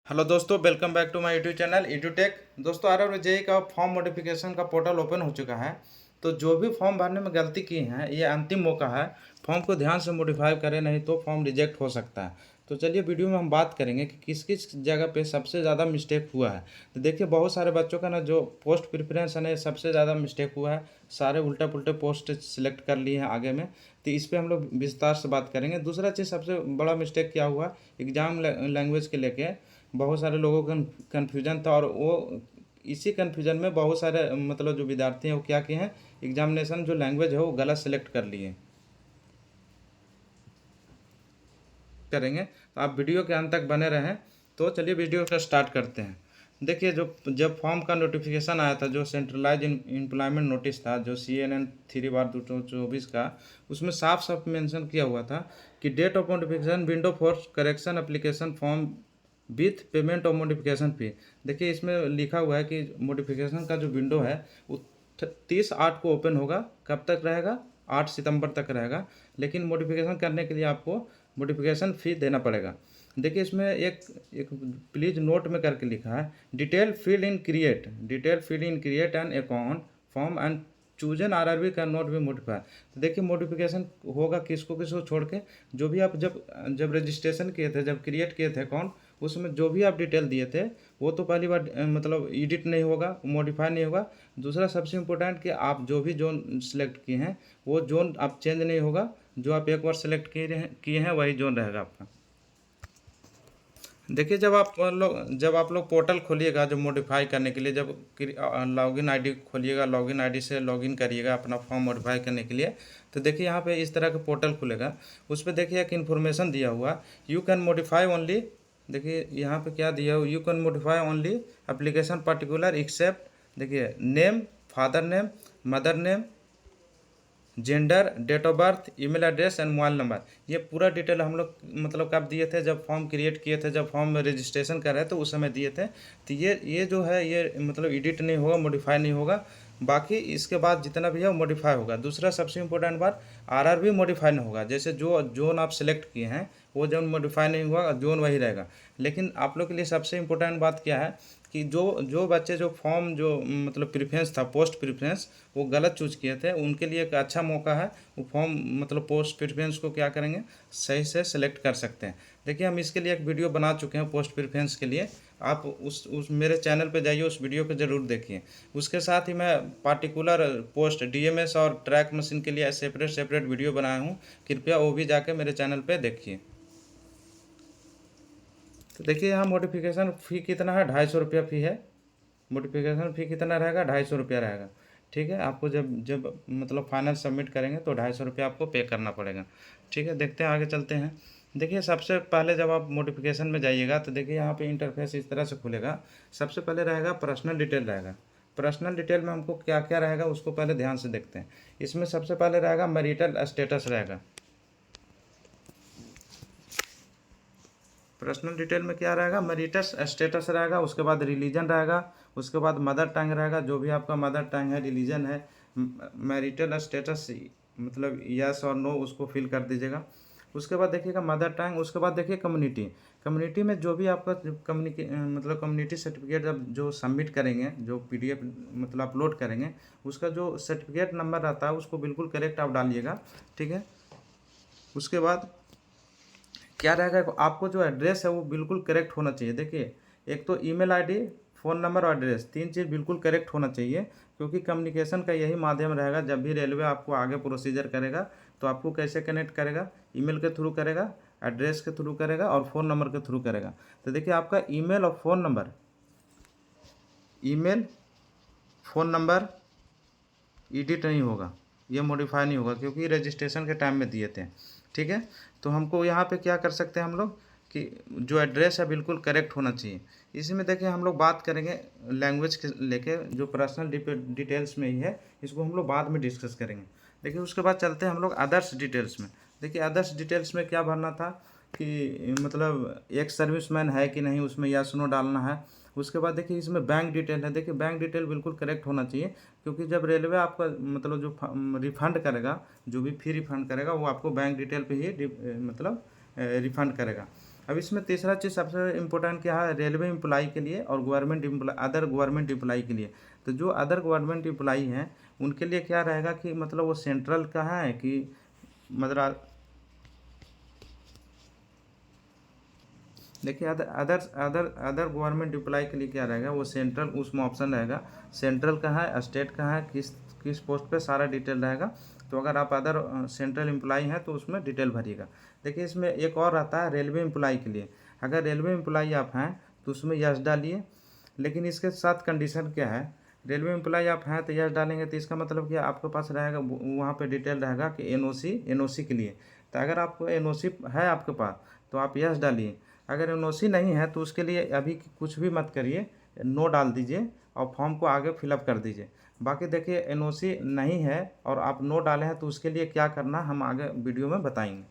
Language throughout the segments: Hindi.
हेलो दोस्तों, welcome back to my YouTube channel यूट्यूटेक। दोस्तों, आर जेई का फॉर्म मॉडिफिकेशन का पोर्टल ओपन हो चुका है। तो जो भी फॉर्म भरने में गलती की हैं, ये अंतिम मौका है। फॉर्म को ध्यान से मॉडिफाई करें, नहीं तो फॉर्म रिजेक्ट हो सकता है। तो चलिए वीडियो में हम बात करेंगे कि किस किस जगह पे सबसे ज़्यादा मिस्टेक हुआ है। तो देखिए, बहुत सारे बच्चों का ना जो पोस्ट प्रिफरेंस है ना, सबसे ज़्यादा मिस्टेक हुआ है। सारे उल्टा पुल्टे पोस्ट सिलेक्ट कर लिए हैं आगे में। तो इस पर हम लोग विस्तार से बात करेंगे। दूसरा चीज़, सबसे बड़ा मिस्टेक क्या हुआ, एग्जाम लैंग्वेज के लेके बहुत सारे लोगों को कन्फ्यूजन था। और वो इसी कन्फ्यूजन में बहुत सारे मतलब जो विद्यार्थी हैं वो क्या किए हैं, एग्जामिनेशन जो लैंग्वेज है वो गलत सेलेक्ट कर लिए करेंगे। तो आप वीडियो के अंत तक बने रहें। तो चलिए वीडियो का स्टार्ट करते हैं। देखिए, जो जब फॉर्म का नोटिफिकेशन आया था, जो सेंट्रलाइज एम्प्लॉयमेंट नोटिस था, जो CNN 3/2024 का, उसमें साफ साफ मेंशन किया हुआ था कि date of notification window for correction application form with payment of modification fee. देखिए, इसमें लिखा हुआ है कि मॉडिफिकेशन का जो विंडो है वो 30/8 को ओपन होगा। कब तक रहेगा? 8 सितंबर तक रहेगा। लेकिन मॉडिफिकेशन करने के लिए आपको मॉडिफिकेशन फ़ी देना पड़ेगा। देखिए, इसमें एक एक प्लीज़ नोट में करके लिखा है, detail fill in create an account form and chosen RRB can not be modify. तो देखिए, मॉडिफिकेशन होगा किसको किसको छोड़ के, जो भी आप जब जब रजिस्ट्रेशन किए थे, जब क्रिएट किए थे अकाउंट, उसमें जो भी आप डिटेल दिए थे वो तो पहली बार मतलब एडिट नहीं होगा, मॉडिफाई नहीं होगा। दूसरा सबसे इम्पोर्टेंट कि आप जो भी जोन सेलेक्ट किए हैं वो जोन आप चेंज नहीं होगा। जो आप एक बार सेलेक्ट किए हैं वही जोन रहेगा आपका। देखिए, जब आप लोग पोर्टल खोलिएगा जो मॉडिफाई करने के लिए, जब लॉगिन आईडी खोलिएगा, लॉगिन आईडी से लॉगिन करिएगा अपना फॉर्म मॉडिफाई करने के लिए, तो देखिए यहाँ पे इस तरह का पोर्टल खुलेगा। उस पर देखिए एक इन्फॉर्मेशन दिया हुआ, यू कैन मॉडिफाई ओनली। देखिए यहाँ पे क्या दिया हुआ, you can modify only application particular except. देखिए, name, father name, mother name, gender, date of birth, email address and mobile number. ये पूरा डिटेल हम लोग मतलब कब दिए थे, जब फॉर्म क्रिएट किए थे, जब फॉर्म में रजिस्ट्रेशन कर रहे थे उस समय दिए थे। तो ये जो है ये मतलब एडिट नहीं होगा, मॉडिफाई नहीं होगा। बाकी इसके बाद जितना भी है वो मॉडिफाई होगा। दूसरा सबसे इंपॉर्टेंट बात, RRB मॉडिफाई नहीं होगा। जैसे जो जोन आप सेलेक्ट किए हैं वो जोन मॉडिफाई नहीं हुआ, जोन वही रहेगा। लेकिन आप लोग के लिए सबसे इंपॉर्टेंट बात क्या है कि जो जो बच्चे जो फॉर्म जो मतलब प्रेफरेंस था, पोस्ट प्रेफरेंस, वो गलत चूज किए थे, उनके लिए एक अच्छा मौका है। वो फॉर्म मतलब पोस्ट प्रेफरेंस को क्या करेंगे, सही से सेलेक्ट कर सकते हैं। देखिए, हम इसके लिए एक वीडियो बना चुके हैं पोस्ट प्रेफरेंस के लिए। आप उस मेरे चैनल पे जाइए, उस वीडियो को ज़रूर देखिए। उसके साथ ही मैं पार्टिकुलर पोस्ट DMS और ट्रैक मशीन के लिए सेपरेट वीडियो बनाया हूँ। कृपया वो भी जाके मेरे चैनल पर देखिए। तो देखिए, यहाँ मॉडिफिकेशन फ़ी कितना है, 250 रुपया फ़ी है। मॉडिफिकेशन फ़ी कितना रहेगा, 250 रुपया रहेगा। ठीक है, आपको जब जब मतलब फाइनल सबमिट करेंगे तो 250 रुपया आपको पे करना पड़ेगा। ठीक है, देखते हैं, आगे चलते हैं। देखिए, सबसे पहले जब आप मॉडिफिकेशन में जाइएगा तो देखिए यहाँ पे इंटरफेस इस तरह से खुलेगा। सबसे पहले रहेगा पर्सनल डिटेल रहेगा। पर्सनल डिटेल में हमको क्या क्या रहेगा उसको पहले ध्यान से देखते हैं। इसमें सबसे पहले रहेगा मैरिटल स्टेटस रहेगा। पर्सनल डिटेल में क्या रहेगा, मैरिटस स्टेटस रहेगा। उसके बाद रिलीजन रहेगा। उसके बाद मदर टंग रहेगा, जो भी आपका मदर टंग है, रिलीजन है। मैरिटल स्टेटस मतलब यस और नो उसको फिल कर दीजिएगा। उसके बाद देखिएगा मदर टंग। उसके बाद देखिए कम्युनिटी। कम्युनिटी में जो भी आपका मतलब कम्युनिटी सर्टिफिकेट जब जो सबमिट करेंगे, जो PDF मतलब अपलोड करेंगे, उसका जो सर्टिफिकेट नंबर रहता है उसको बिल्कुल करेक्ट आप डालिएगा। ठीक है, उसके बाद क्या रहेगा, आपको जो एड्रेस है वो बिल्कुल करेक्ट होना चाहिए। देखिए, एक तो ईमेल आईडी, फ़ोन नंबर और एड्रेस, 3 चीज़ बिल्कुल करेक्ट होना चाहिए। क्योंकि कम्युनिकेशन का यही माध्यम रहेगा। जब भी रेलवे आपको आगे प्रोसीजर करेगा तो आपको कैसे कनेक्ट करेगा, ईमेल के थ्रू करेगा, एड्रेस के थ्रू करेगा और फ़ोन नंबर के थ्रू करेगा। तो देखिए, आपका ईमेल और phone number, email, phone number edit नहीं होगा, ये मॉडिफाई नहीं होगा, क्योंकि रजिस्ट्रेशन के टाइम में दिए थे। ठीक है, तो हमको यहाँ पे क्या कर सकते हैं हम लोग कि जो एड्रेस है बिल्कुल करेक्ट होना चाहिए। इसी में देखिए हम लोग बात करेंगे लैंग्वेज के लेके, जो पर्सनल डिटेल्स में ही है, इसको हम लोग बाद में डिस्कस करेंगे। देखिए, उसके बाद चलते हैं हम लोग अदर्स डिटेल्स में। देखिए, अदर्स डिटेल्स में क्या भरना था कि मतलब एक सर्विसमैन है कि नहीं, उसमें यस नो डालना है। उसके बाद देखिए इसमें बैंक डिटेल है। देखिए, बैंक डिटेल बिल्कुल करेक्ट होना चाहिए, क्योंकि जब रेलवे आपका मतलब जो रिफ़ंड करेगा, जो भी फी रिफ़ंड करेगा, वो आपको बैंक डिटेल पे ही मतलब रिफ़ंड करेगा। अब इसमें तीसरा चीज़ सबसे इम्पोर्टेंट क्या है, रेलवे एम्प्लॉई के लिए और government employ, other government employee के लिए। तो जो अदर गवर्नमेंट एम्प्लॉई हैं उनके लिए क्या रहेगा कि मतलब वो सेंट्रल का है कि मद्रास, देखिए other other other other government employ के लिए क्या रहेगा, वो सेंट्रल, उसमें ऑप्शन रहेगा सेंट्रल का है, स्टेट का है, किस पोस्ट पे, सारा डिटेल रहेगा। तो अगर आप अदर सेंट्रल एम्प्लॉय हैं तो उसमें डिटेल भरिएगा। देखिए इसमें एक और आता है रेलवे एम्प्लॉय के लिए। अगर रेलवे एम्प्लॉय आप हैं तो उसमें यस डालिए, लेकिन इसके साथ कंडीशन क्या है, रेलवे एम्प्लॉय आप हैं तो यस डालेंगे तो इसका मतलब कि आपके पास रहेगा वहाँ पे डिटेल रहेगा कि एनओसी के लिए। तो अगर आपको एनओसी है आपके पास तो आप यस डालिए। अगर एनओसी नहीं है तो उसके लिए अभी कुछ भी मत करिए, नो डाल दीजिए और फॉर्म को आगे फिलअप कर दीजिए। बाकी देखिए एनओसी नहीं है और आप नो डाले हैं तो उसके लिए क्या करना हम आगे वीडियो में बताएंगे।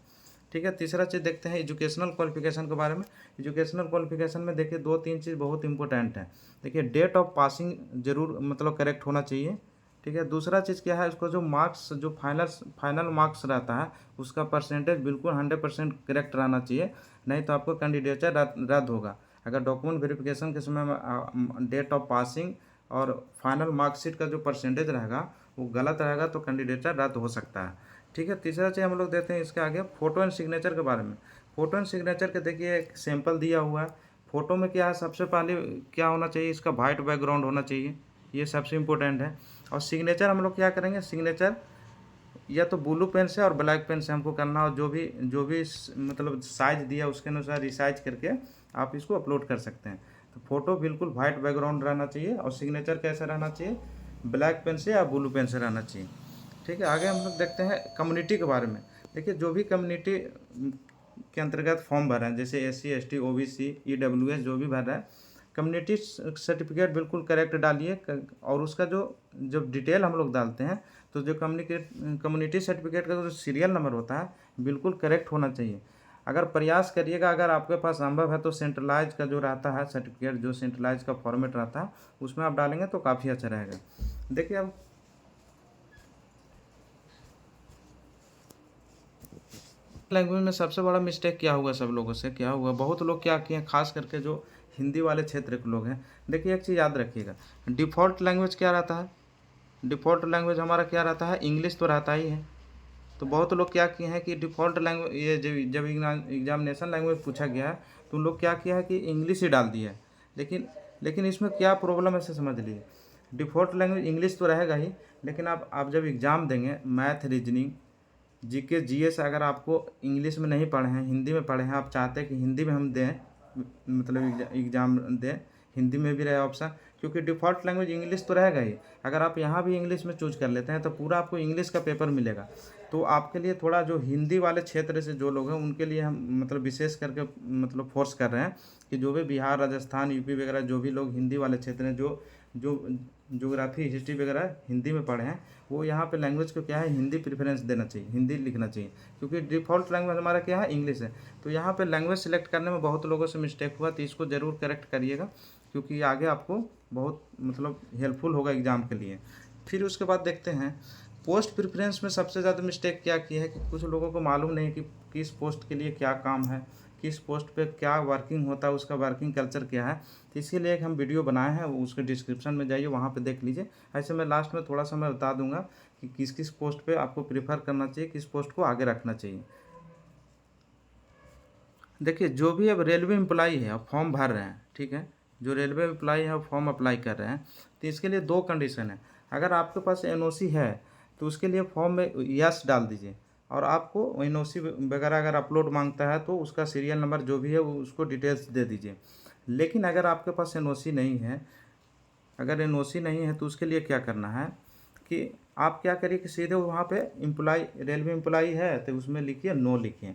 ठीक है, तीसरा चीज़ देखते हैं एजुकेशनल क्वालिफिकेशन के बारे में। एजुकेशनल क्वालिफिकेशन में देखिए 2-3 चीज़ बहुत इंपॉर्टेंट है। देखिए डेट ऑफ पासिंग जरूर मतलब करेक्ट होना चाहिए। ठीक है, दूसरा चीज़ क्या है, उसको जो मार्क्स, जो फाइनल मार्क्स रहता है उसका परसेंटेज बिल्कुल 100% करेक्ट रहना चाहिए, नहीं तो आपको कैंडिडेचर रद्द होगा। अगर डॉक्यूमेंट वेरिफिकेशन के समय में डेट ऑफ पासिंग और फाइनल मार्कशीट का जो परसेंटेज रहेगा वो गलत रहेगा तो कैंडिडेचर रद्द हो सकता है। ठीक है, तीसरा चीज़ हम लोग देते हैं इसके आगे फ़ोटो एंड सिग्नेचर के बारे में। फ़ोटो एंड सिग्नेचर के देखिए एक सैंपल दिया हुआ है। फ़ोटो में क्या है, सबसे पहले क्या होना चाहिए, इसका वाइट बैकग्राउंड होना चाहिए, ये सबसे इम्पोर्टेंट है। और सिग्नेचर हम लोग क्या करेंगे, सिग्नेचर या तो ब्लू पेन से और ब्लैक पेन से हमको करना, और जो भी मतलब साइज दिया उसके अनुसार रिसाइज करके आप इसको अपलोड कर सकते हैं। तो फ़ोटो बिल्कुल वाइट बैकग्राउंड रहना चाहिए और सिग्नेचर कैसा रहना चाहिए, ब्लैक पेन से या ब्लू पेन से रहना चाहिए। ठीक है, आगे हम लोग देखते हैं कम्युनिटी के बारे में। देखिए जो भी कम्युनिटी के अंतर्गत फॉर्म भर रहे हैं, जैसे SC ST OBC EWS जो भी भर रहा है, कम्युनिटी सर्टिफिकेट बिल्कुल करेक्ट डालिए। और उसका जो जब डिटेल हम लोग डालते हैं तो जो कम्युनिटी सर्टिफिकेट का जो सीरियल नंबर होता है बिल्कुल करेक्ट होना चाहिए। अगर प्रयास करिएगा, अगर आपके पास संभव है तो सेंट्रलाइज का जो रहता है सर्टिफिकेट, जो सेंट्रलाइज का फॉर्मेट रहता है उसमें आप डालेंगे तो काफ़ी अच्छा रहेगा। देखिए अब लैंग्वेज में सबसे बड़ा मिस्टेक क्या हुआ, सब लोगों से क्या हुआ, बहुत लोग क्या किए, खास करके जो हिंदी वाले क्षेत्र के लोग हैं। देखिए एक चीज़ याद रखिएगा, डिफ़ॉल्ट लैंग्वेज क्या रहता है, डिफ़ॉल्ट लैंग्वेज हमारा क्या रहता है, इंग्लिश तो रहता ही है। तो बहुत लोग क्या किए हैं कि डिफ़ॉल्ट लैंग्वेज, ये जब एग्जामिनेशन लैंग्वेज पूछा गया है तो उन लोग क्या किया है कि इंग्लिश ही डाल दिया है। लेकिन लेकिन इसमें क्या प्रॉब्लम है इसे समझ लीजिए। डिफ़ॉल्ट लैंग्वेज इंग्लिश तो रहेगा ही, लेकिन आप जब एग्ज़ाम देंगे, मैथ, रीजनिंग, GK GS अगर आपको इंग्लिश में नहीं पढ़े हैं, हिंदी में पढ़े हैं, आप चाहते हैं कि हिंदी में हम दें, मतलब एग्ज़ाम दें, हिंदी में भी रहे ऑप्शन, क्योंकि डिफ़ॉल्ट लैंग्वेज इंग्लिश तो रहेगा ही। अगर आप यहाँ भी इंग्लिश में चूज कर लेते हैं तो पूरा आपको इंग्लिश का पेपर मिलेगा। तो आपके लिए थोड़ा, जो हिंदी वाले क्षेत्र से जो लोग हैं उनके लिए हम मतलब विशेष करके मतलब फोर्स कर रहे हैं कि जो भी बिहार, राजस्थान, UP वगैरह जो भी लोग हिंदी वाले क्षेत्र हैं, जो जो ज्योग्राफी, हिस्ट्री वगैरह हिंदी में पढ़े हैं, वो यहाँ पे लैंग्वेज को क्या है, हिंदी प्रेफरेंस देना चाहिए, हिंदी लिखना चाहिए, क्योंकि डिफ़ॉल्ट लैंग्वेज हमारा क्या है, इंग्लिश है। तो यहाँ पे लैंग्वेज सेलेक्ट करने में बहुत लोगों से मिस्टेक हुआ, तो इसको ज़रूर करेक्ट करिएगा, क्योंकि आगे आपको बहुत मतलब हेल्पफुल होगा एग्ज़ाम के लिए। फिर उसके बाद देखते हैं पोस्ट प्रेफरेंस में सबसे ज़्यादा मिस्टेक क्या की है कि कुछ लोगों को मालूम नहीं कि किस पोस्ट के लिए क्या काम है, किस पोस्ट पे क्या वर्किंग होता है, उसका वर्किंग कल्चर क्या है। तो इसके लिए एक हम वीडियो बनाए हैं, उसके डिस्क्रिप्शन में जाइए, वहाँ पे देख लीजिए। ऐसे मैं लास्ट में थोड़ा सा मैं बता दूंगा कि किस किस पोस्ट पे आपको प्रीफर करना चाहिए, किस पोस्ट को आगे रखना चाहिए। देखिए जो भी अब रेलवे एम्प्लॉई है और फॉर्म भर रहे हैं, ठीक है, जो रेलवे एम्प्लॉई है और फॉर्म अप्लाई कर रहे हैं, तो इसके लिए 2 कंडीशन है। अगर आपके पास NOC है तो उसके लिए फॉर्म में यस डाल दीजिए, और आपको NOC वगैरह अगर अपलोड मांगता है तो उसका सीरियल नंबर जो भी है वो उसको डिटेल्स दे दीजिए। लेकिन अगर आपके पास NOC नहीं है, अगर NOC नहीं है तो उसके लिए क्या करना है कि आप क्या करिए कि सीधे वहाँ पे एम्प्लॉई, रेलवे एम्प्लॉई है तो उसमें लिखिए नो, लिखिए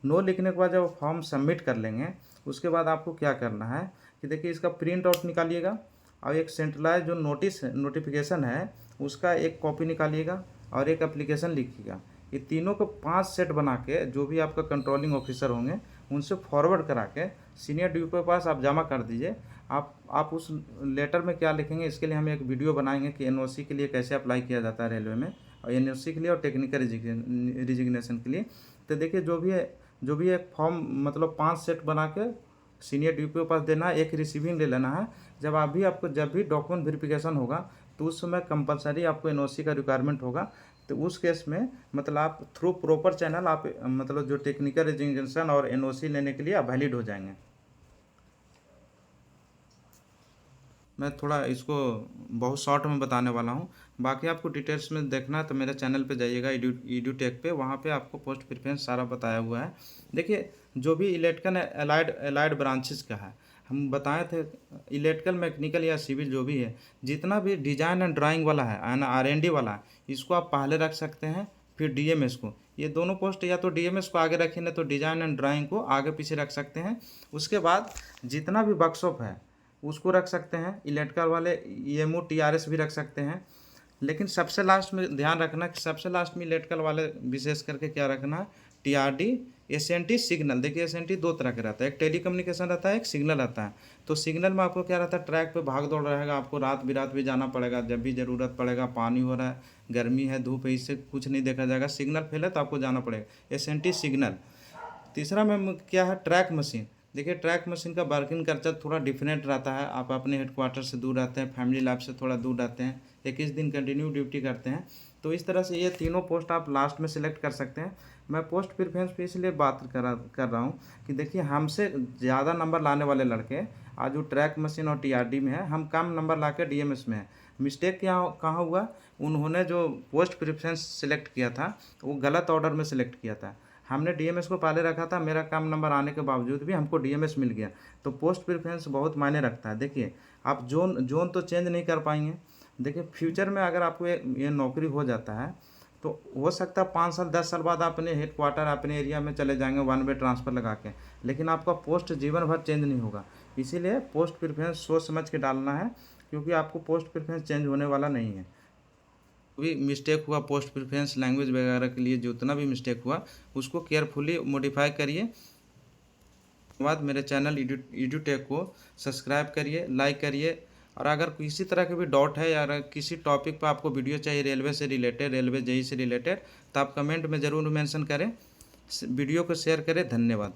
नो। लिखने के बाद जब फॉर्म सबमिट कर लेंगे उसके बाद आपको क्या करना है कि देखिए इसका प्रिंट आउट निकालिएगा, और एक सेंट्रलाइज जो नोटिफिकेशन है उसका एक कॉपी निकालिएगा और एक एप्लीकेशन लिखिएगा। ये तीनों को 5 सेट बना के जो भी आपका कंट्रोलिंग ऑफिसर होंगे उनसे फॉरवर्ड करा के सीनियर DO के पास आप जमा कर दीजिए। आप उस लेटर में क्या लिखेंगे, इसके लिए हम एक वीडियो बनाएंगे कि NOC के लिए कैसे अप्लाई किया जाता है रेलवे में, और NOC के लिए और टेक्निकल रिजिग्नेशन के लिए। तो देखिए जो भी है जो भी एक फॉर्म मतलब 5 सेट बना के सीनियर डीपीओ के पास देना है, एक रिसीविंग ले लेना है। जब भी डॉक्यूमेंट वेरिफिकेशन होगा तो उस समय कंपलसरी आपको एनओसी का रिक्वायरमेंट होगा। तो उस केस में मतलब आप थ्रू प्रॉपर चैनल आप मतलब जो टेक्निकल रेजिग्नेशन और एनओसी लेने के लिए आप वैलिड हो जाएंगे। मैं थोड़ा इसको बहुत शॉर्ट में बताने वाला हूँ। बाकी आपको डिटेल्स में देखना है तो मेरे चैनल पे जाइएगा, एडुटेक पे, वहाँ पे आपको पोस्ट प्रेफरेंस सारा बताया हुआ है। देखिए जो भी इलेक्ट्रिकल एलाइड ब्रांचेस का है, हम बताए थे इलेक्ट्रिकल मैकेनिकल या सिविल जो भी है, जितना भी डिजाइन एंड ड्राइंग वाला है एंड R&D वाला है, इसको आप पहले रख सकते हैं, फिर DMS को। ये दोनों पोस्ट या तो DMS को आगे रखें, नहीं तो डिजाइन एंड ड्राइंग को आगे पीछे रख सकते हैं। उसके बाद जितना भी वर्कशॉप है उसको रख सकते हैं। इलेक्ट्रिकल वाले EMO TRS भी रख सकते हैं। लेकिन सबसे लास्ट में ध्यान रखना कि सबसे लास्ट में इलेक्ट्रिकल वाले विशेष करके क्या रखना है, TRD SNT सिग्नल। देखिए SNT दो तरह का रहता है, एक टेली कम्युनिकेशन रहता है, एक सिग्नल रहता है। तो सिग्नल में आपको क्या रहता है, ट्रैक पे भाग दौड़ रहेगा, आपको रात बिरात भी जाना पड़ेगा, जब भी ज़रूरत पड़ेगा, पानी हो रहा है, गर्मी है, धूप है, इससे कुछ नहीं देखा जाएगा, सिग्नल फेल है तो आपको जाना पड़ेगा, SNT सिग्नल। तीसरा में क्या है, ट्रैक मशीन। देखिए ट्रैक मशीन का वर्किंग कल्चर थोड़ा डिफरेंट रहता है। आप अपने हेडक्वार्टर से दूर रहते हैं, फैमिली लाइफ से थोड़ा दूर रहते हैं, 21 दिन कंटिन्यू ड्यूटी करते हैं। तो इस तरह से ये तीनों पोस्ट आप लास्ट में सिलेक्ट कर सकते हैं। मैं पोस्ट प्रेफरेंस पे इसलिए बात कर रहा हूँ कि देखिए हमसे ज़्यादा नंबर लाने वाले लड़के आज जो ट्रैक मशीन और TRD में है, हम कम नंबर ला के DMS में है। मिस्टेक कहाँ हुआ, उन्होंने जो पोस्ट प्रेफरेंस सिलेक्ट किया था वो गलत ऑर्डर में सिलेक्ट किया था। हमने DMS को पहले रखा था, मेरा कम नंबर आने के बावजूद भी हमको DMS मिल गया। तो पोस्ट प्रेफरेंस बहुत मायने रखता है। देखिए आप जोन तो चेंज नहीं कर पाएंगे। देखिए फ्यूचर में अगर आपको ये नौकरी हो जाता है तो हो सकता है 5 साल 10 साल बाद अपने हेडक्वार्टर अपने एरिया में चले जाएंगे 1 वे ट्रांसफ़र लगा के, लेकिन आपका पोस्ट जीवन भर चेंज नहीं होगा। इसीलिए पोस्ट प्रेफरेंस सोच समझ के डालना है, क्योंकि आपको पोस्ट प्रेफरेंस चेंज होने वाला नहीं है। भी मिस्टेक हुआ पोस्ट प्रेफरेंस लैंग्वेज वगैरह के लिए, जितना भी मिस्टेक हुआ उसको केयरफुली मॉडिफाई करिए। बाद मेरे चैनल एडुटेक को सब्सक्राइब करिए, लाइक करिए। और अगर किसी तरह के भी डाउट है या अगर किसी टॉपिक पर आपको वीडियो चाहिए रेलवे से रिलेटेड, रेलवे JEE से रिलेटेड, तो आप कमेंट में ज़रूर मेंशन करें, वीडियो को शेयर करें। धन्यवाद।